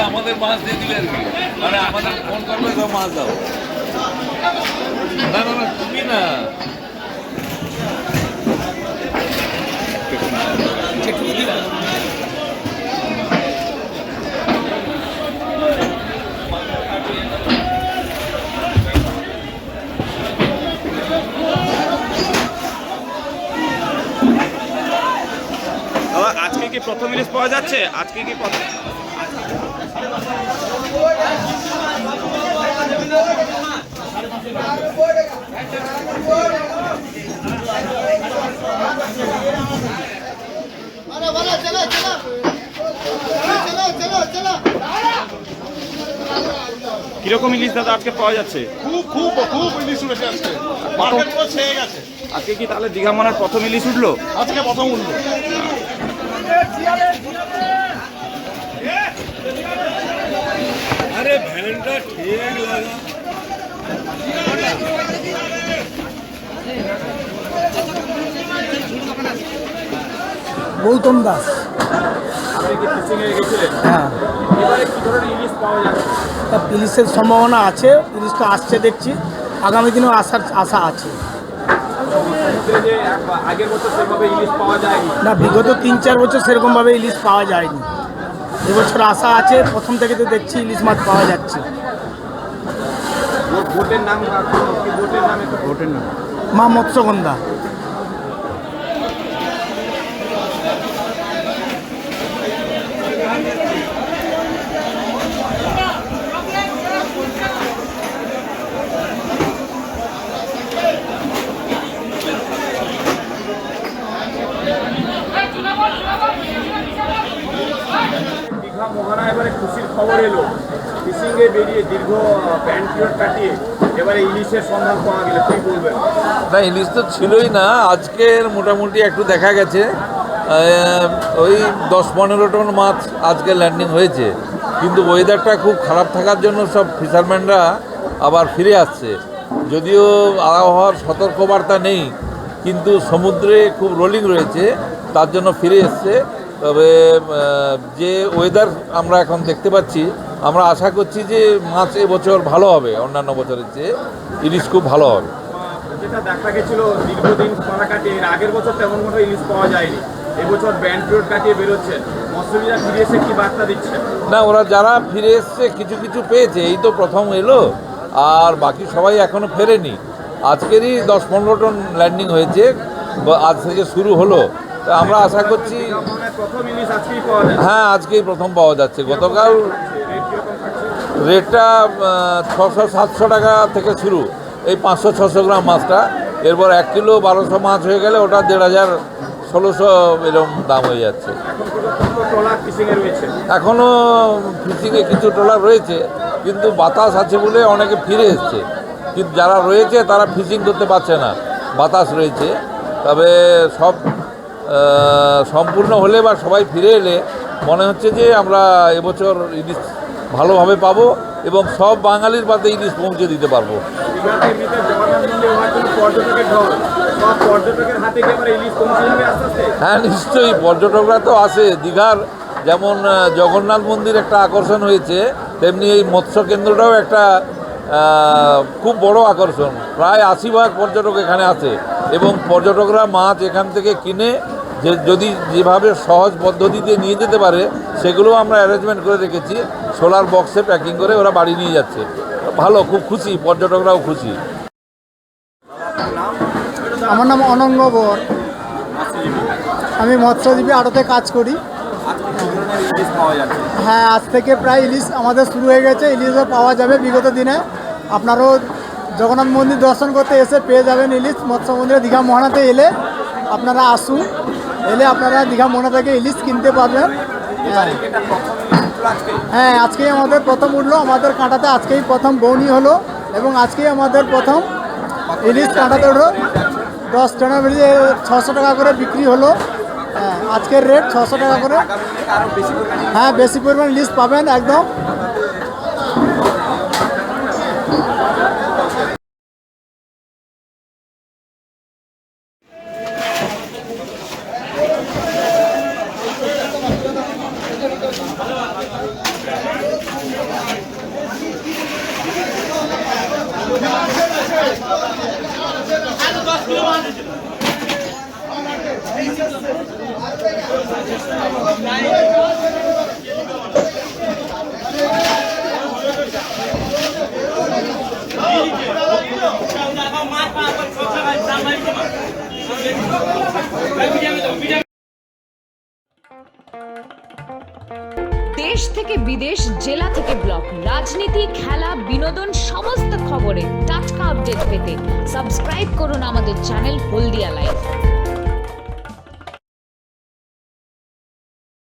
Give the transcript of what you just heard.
আমাদের মাছ দিয়ে দিলে আর কি, মানে আমাদের ফোন করবে সব মাছ দাও। না না না, তুমি না, আজকে কি প্রথম ইলিশ পাওয়া যাচ্ছে? আজকে কি প্রথম? কিরকম ইলিশ দাদা আজকে পাওয়া যাচ্ছে? খুব খুব খুব ইলিশ উঠেছে আজকে, মার্কেট পুরো ছেয়ে গেছে। আজকে কি তাহলে দীঘা মনের প্রথম ইলিশ উঠলো? আজকে প্রথম উঠলো। আরে ভ্যানটা ঠিক লাগা। গৌতম দাস। আপনি কি ফিশিংয়ে গেছিলেন? হ্যাঁ, এবারে কি ধরনের ইলিশ পাওয়া যাচ্ছে? ইলিশের সম্ভাবনা আছে, ইলিশটা আসছে দেখছি, আগামী দিনেও আসার আশা আছে। সমুদ্রে যে আগের বছর সেভাবে ইলিশ পাওয়া যায়নি। না, বিগত 3-4 বছর সেরকমভাবে ইলিশ পাওয়া যায়নি। এবছর আশা আছে, প্রথম থেকে তো দেখছি ইলিশ মাছ পাওয়া যাচ্ছে। বোটের নাম কি? বোটের নাম একটু। বোটের নাম মা মৎস্যগন্ধা। দীঘা মোহনা এবারে খুশির খবর এলো, ফিশিংয়ে বেরিয়ে দীর্ঘ ব্যান্ড পিরিয়ড কাটিয়ে এবারে ইলিশের সন্ধান পাওয়া গেল, কি বলবেন? না, ইলিশ তো ছিলই না, আজকের মোটামুটি একটু দেখা গেছে ওই 10-15 টন মাছ আজকে ল্যান্ডিং হয়েছে। কিন্তু ওয়েদারটা খুব খারাপ থাকার জন্য সব ফিশারম্যানরা আবার ফিরে আসছে। যদিও আবহাওয়ার সতর্কবার্তা নেই, কিন্তু সমুদ্রে খুব রোলিং রয়েছে, তার জন্য ফিরে এসছে। তবে যে ওয়েদার আমরা এখন দেখতে পাচ্ছি, আমরা আশা করছি যে মাছ এবছর ভালো হবে, অন্যান্য বছরের চেয়ে ইলিশ খুব ভালো হবে। যেটা দেখা গেছিল দীর্ঘদিন খরা কাটিয়ে, এর আগের বছর তেমন কোনো ইলিশ পাওয়া যায়নি, এবছর ব্যান্ড পিরিয়ড কাটিয়ে বেরোচ্ছেন, মৎস্যজীবীরা ফিরে এসে কি বার্তা দিচ্ছে? না, ওরা যারা ফিরে এসছে কিছু কিছু পেয়েছে, এই তো প্রথম এলো, আর বাকি সবাই এখনও ফেরেনি। আজকেরই 10-15 টন ল্যান্ডিং হয়েছে, আজ থেকে শুরু হলো। তা আমরা আশা করছি প্রথম ইলিশ আজকেই পাওয়া যায়। হ্যাঁ, আজকেই প্রথম পাওয়া যাচ্ছে। গতকাল রেটটা 600-700 টাকা থেকে শুরু, এই 500-600 গ্রাম মাছটা। এরপর 1 কিলো 1200 মাছ হয়ে গেলে ওটা 1500-1600 এরকম দাম হয়ে যাচ্ছে। এখনও ফিশিংয়ে কিছু ট্রলার রয়েছে, কিন্তু বাতাস আছে বলে অনেকে ফিরে এসছে। কিন্তু যারা রয়েছে তারা ফিশিং করতে পারছে না, বাতাস রয়েছে। তবে সব সম্পূর্ণ হলে বা সবাই ফিরে এলে মনে হচ্ছে যে আমরা এবছর ইলিশ ভালোভাবে পাবো এবং সব বাঙালির পাতে ইলিশ পৌঁছে দিতে পারবো। হ্যাঁ, নিশ্চয়ই পর্যটকরা তো আসে। দীঘার যেমন জগন্নাথ মন্দির একটা আকর্ষণ হয়েছে, তেমনি এই মৎস্য কেন্দ্রটাও একটা খুব বড় আকর্ষণ। প্রায় 80% পর্যটক এখানে আসে এবং পর্যটকরা মাছ এখান থেকে কিনে যদি যেভাবে সহজ পদ্ধতিতে নিয়ে যেতে পারে, সেগুলো আমরা অ্যারেঞ্জমেন্ট করে রেখেছি। সোলার বক্সে প্যাকিং করে ওরা বাড়ি নিয়ে যাচ্ছে। ভালো, খুব খুশি, পর্যটকরাও খুশি। আমার নাম অনঙ্গ বর, আমি মৎস্যজীবী আড়তে কাজ করি। হ্যাঁ, আজ থেকে প্রায় ইলিশ আমাদের শুরু হয়ে গেছে, ইলিশও পাওয়া যাবে বিগত দিনে। আপনারাও জগন্নাথ মন্দির দর্শন করতে এসে পেয়ে যাবেন ইলিশ। মৎস্য মন্দিরে দীঘা মোহনাতে এলে আপনারা আসুন, এলে আপনারা দীঘা মোহনা থেকে ইলিশ কিনতে পারবেন। হ্যাঁ, আজকেই আমাদের প্রথম উঠলো, আমাদের কাঁটাতে আজকেই প্রথম বৌনি হলো এবং আজকেই আমাদের প্রথম ইলিশ কাঁটাতে উঠলো। 10 টনের বেরিয়ে 600 টাকা করে বিক্রি হলো। হ্যাঁ, আজকের রেট 600 টাকা করে। হ্যাঁ, বেশি পরিমাণ ইলিশ পাবেন একদম। দেশ থেকে বিদেশ, জেলা থেকে ব্লক, রাজনীতি, খেলা, বিনোদন সমস্ত খবরে টাটকা আপডেট পেতে সাবস্ক্রাইব করুন আমাদের চ্যানেল হলদিয়া লাইভ।